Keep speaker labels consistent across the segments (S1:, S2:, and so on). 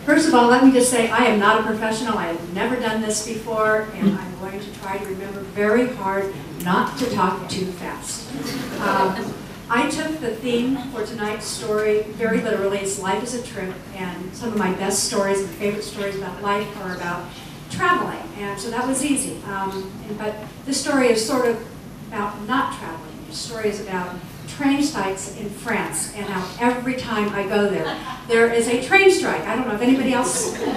S1: First of all, let me just say I am not a professional. I have never done this before, and I'm going to try to remember very hard not to talk too fast. I took the theme for tonight's story very literally. It's life is a trip, and some of my best stories and favorite stories about life are about traveling, and so that was easy. But this story is sort of about not traveling. The story is about train strikes in France, and how every time I go there, there is a train strike. I don't know if anybody else. Okay.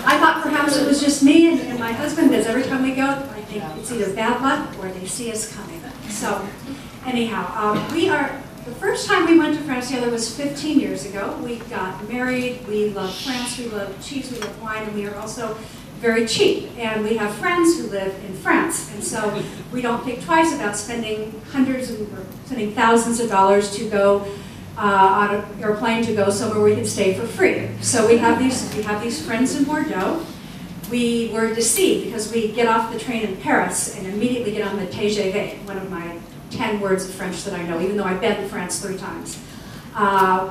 S1: I thought perhaps it was just me and my husband, because every time we go, I think it's either bad luck or they see us coming. So, anyhow, the first time we went to France together was 15 years ago. We got married, we love France, we love cheese, we love wine, and we are also very cheap. And we have friends who live in France. And so we don't think twice about spending spending thousands of dollars to go on an airplane to go somewhere we can stay for free. So we have these friends in Bordeaux. We were deceived because we get off the train in Paris and immediately get on the TGV, one of my 10 words of French that I know, even though I've been in France 3 times.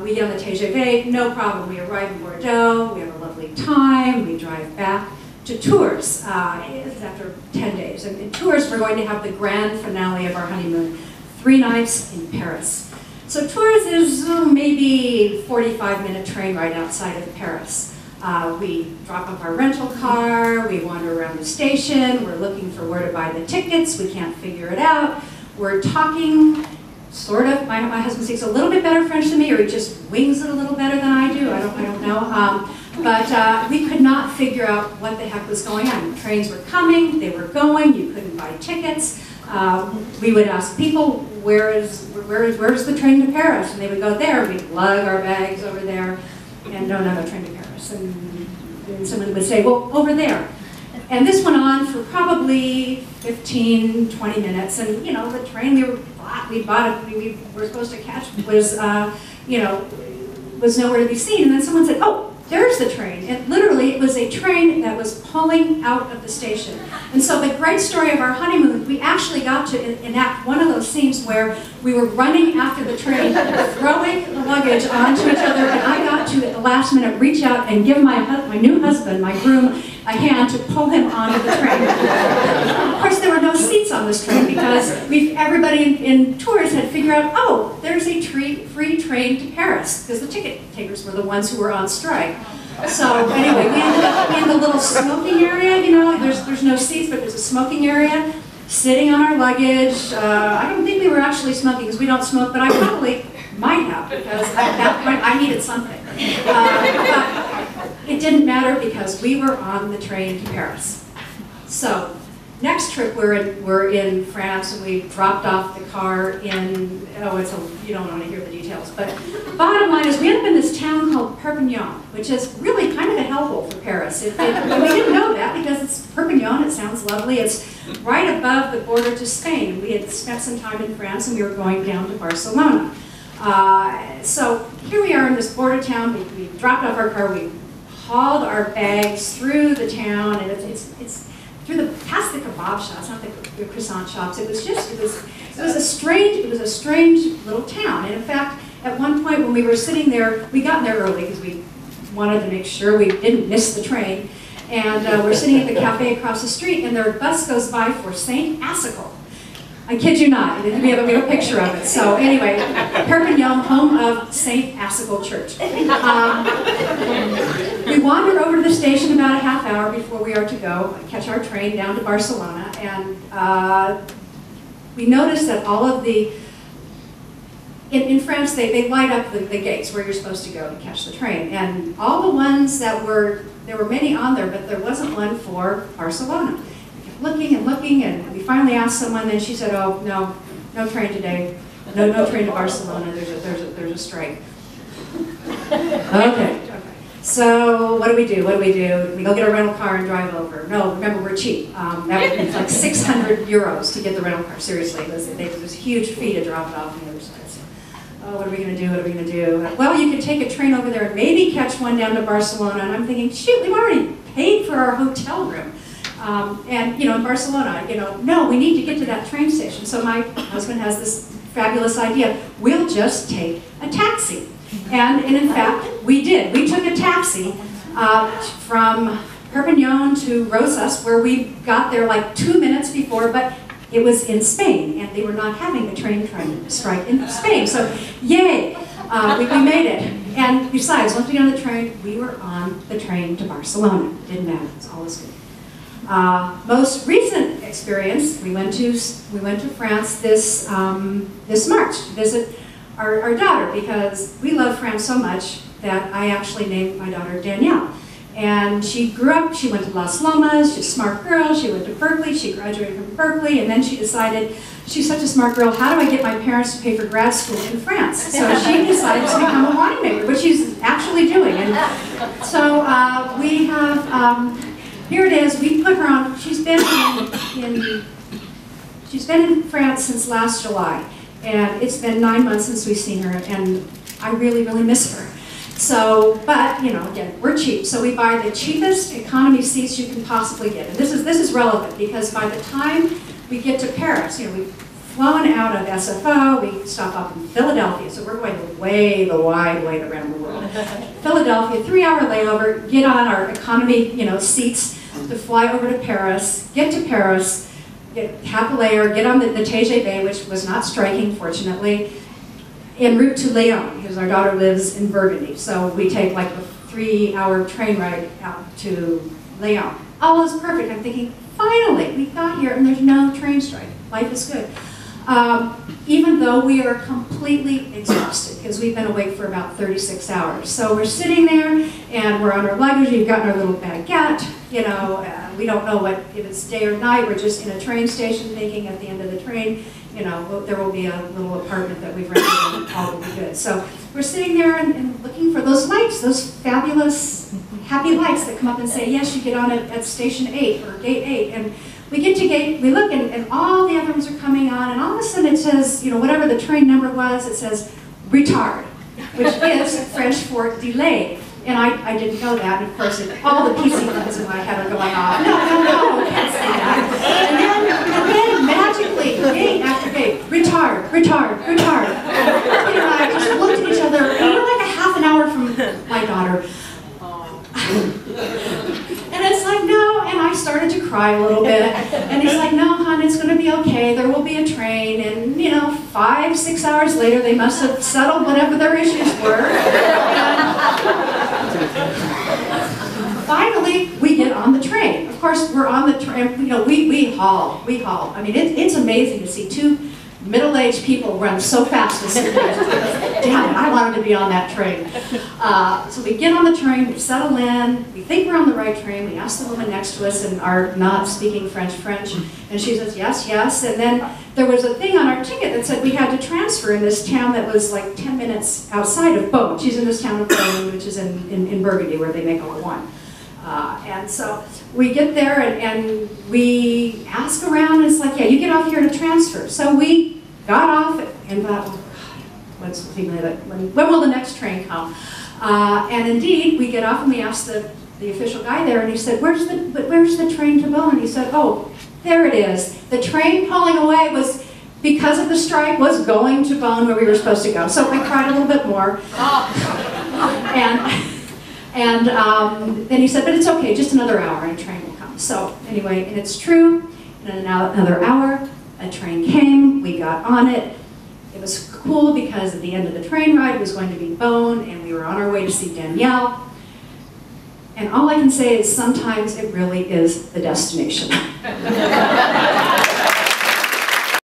S1: We get on the TGV, no problem. We arrive in Bordeaux, we have a lovely time, we drive back to Tours after 10 days. And in Tours, we're going to have the grand finale of our honeymoon, 3 nights in Paris. So Tours is maybe 45-minute train ride outside of Paris. We drop off our rental car, we wander around the station, we're looking for where to buy the tickets, we can't figure it out. We're talking, sort of, my husband speaks a little bit better French than me, or he just wings it a little better than I do, I don't know. But we could not figure out what the heck was going on. Trains were coming, they were going, you couldn't buy tickets. We would ask people, where's the train to Paris? And they would go there, we'd lug our bags over there, and no train to Paris. And someone would say, well, over there. And this went on for probably 15, 20 minutes, and the train we were supposed to catch was, was nowhere to be seen. And then someone said, oh, there's the train. And literally, it was a train that was pulling out of the station. And so the great story of our honeymoon, we actually got to enact one of those scenes where we were running after the train, throwing the luggage onto each other, and I got to, at the last minute, reach out and give my new husband, my groom, a hand to pull him onto the train. Of course, there were no seats on this train because everybody in Tours had figured out, oh, there's a free train to Paris, because the ticket takers were the ones who were on strike. So anyway, we ended up in the little smoking area, there's no seats, but there's a smoking area, sitting on our luggage. I don't think we were actually smoking, because we don't smoke, but I probably might have, because at that point I needed something. But it didn't matter because we were on the train to Paris. So next trip we're in France, and we dropped off the car in, you don't want to hear the details, but bottom line is we ended up in this town called Perpignan, which is really kind of a hellhole for Paris. We didn't know that because it's Perpignan, it sounds lovely. It's right above the border to Spain. We had spent some time in France and we were going down to Barcelona. So here we are in this border town. We dropped off our car, we hauled our bags through the town, and it's past the kebab shops, not the croissant shops. It was a strange little town. And in fact, at one point when we were sitting there, we got there early because we wanted to make sure we didn't miss the train. And we're sitting at the cafe across the street, and their bus goes by for St. Assicle. I kid you not, we have a picture of it. So anyway, Perpignan, home of St. Assicle Church. We wander over to the station about a half hour before we are to go, catch our train down to Barcelona, and we noticed that all of the, in France they light up the gates where you're supposed to go to catch the train, and all the ones there were many on there, but there wasn't one for Barcelona. Looking and looking, and we finally asked someone, and she said, "Oh no train today, no train to Barcelona. There's a strike." Okay. So what do we do? We go get a rental car and drive over. No, remember we're cheap. That would be like 600 euros to get the rental car. Seriously, it was a huge fee to drop it off on the other side. So, oh, what are we going to do? Well, you could take a train over there and maybe catch one down to Barcelona. And I'm thinking, shoot, we've already paid for our hotel room. And in Barcelona, no, we need to get to that train station. So my husband has this fabulous idea. We'll just take a taxi. And in fact, we did. We took a taxi from Perpignan to Rosas, where we got there like 2 minutes before, but it was in Spain, and they were not having a train strike in Spain. So, yay, we made it. And besides, once we got on the train, we were on the train to Barcelona. Didn't matter, it's always good. Most recent experience, we went to France this March to visit our daughter, because we love France so much that I actually named my daughter Danielle. And she grew up, she went to Las Lomas, she's a smart girl, she went to Berkeley, she graduated from Berkeley, and then she decided, she's such a smart girl, how do I get my parents to pay for grad school in France? So she decided to become a winemaker, which she's actually doing. And so we have, here it is, we put her on, she's been in France since last July, and it's been 9 months since we've seen her, and I really, really miss her. So, but, you know, again, we're cheap, so we buy the cheapest economy seats you can possibly get. And this is relevant, because by the time we get to Paris, you know, we've flown out of SFO, we stop up in Philadelphia, so we're going the wide way around the world. Philadelphia, 3-hour layover, get on our economy, you know, seats to fly over to Paris, get to Paris, have a layer, get on the TGV, which was not striking, fortunately, en route to Lyon, because our daughter lives in Burgundy. So we take like a 3-hour train ride out to Lyon. All is perfect. I'm thinking, finally, we got here and there's no train strike. Life is good. Even though we are completely exhausted, because we've been awake for about 36 hours. So we're sitting there and we're on our luggage, we've gotten our little baguette, you know, we don't know if it's day or night, we're just in a train station thinking at the end of the train, you know, there will be a little apartment that we've rented and all will be good. So we're sitting there and looking for those lights, those fabulous, happy lights that come up and say, yes, you get on at station 8 or gate 8. And we get to gate, we look and all the other ones are coming on, and all of a sudden it says, you know, whatever the train number was, it says retard, which is French for delayed. And I didn't know that, and of course all the PC buttons in my head are going off. No, can't say that. And then magically, gate after gate, retard. And I just looked at each other, and we're like a half an hour from my daughter. And it's like, no, and I started to cry a little bit. And he's like, no, hon, it's going to be okay. There will be a train. And, you know, 5-6 hours later, they must have settled whatever their issues were. And finally, we get on the train. Of course, we're on the train. You know, we haul. I mean, it's amazing to see two middle-aged people run so fast. Damn it, I wanted to be on that train. So we get on the train, we settle in, we think we're on the right train, we ask the woman next to us and are not speaking French, and she says, yes, and then there was a thing on our ticket that said we had to transfer in this town that was like 10 minutes outside of Beaune. She's in this town of Beaune, which is in Burgundy, where they make all the wine. And so we get there and we ask around, and it's like, yeah, you get off here to transfer. So we got off and thought, oh God, when will the next train come? And indeed, we get off and we asked the official guy there, and he said, where's the train to Beaune? And he said, oh, there it is. The train pulling away was, because of the strike, was going to Beaune, where we were supposed to go. So I cried a little bit more. And then he said, but it's okay, just another hour and a train will come. So anyway, and it's true, in another hour, a train came, we got on it. It was cool because at the end of the train ride was going to be Beaune, and we were on our way to see Danielle. And all I can say is sometimes it really is the destination.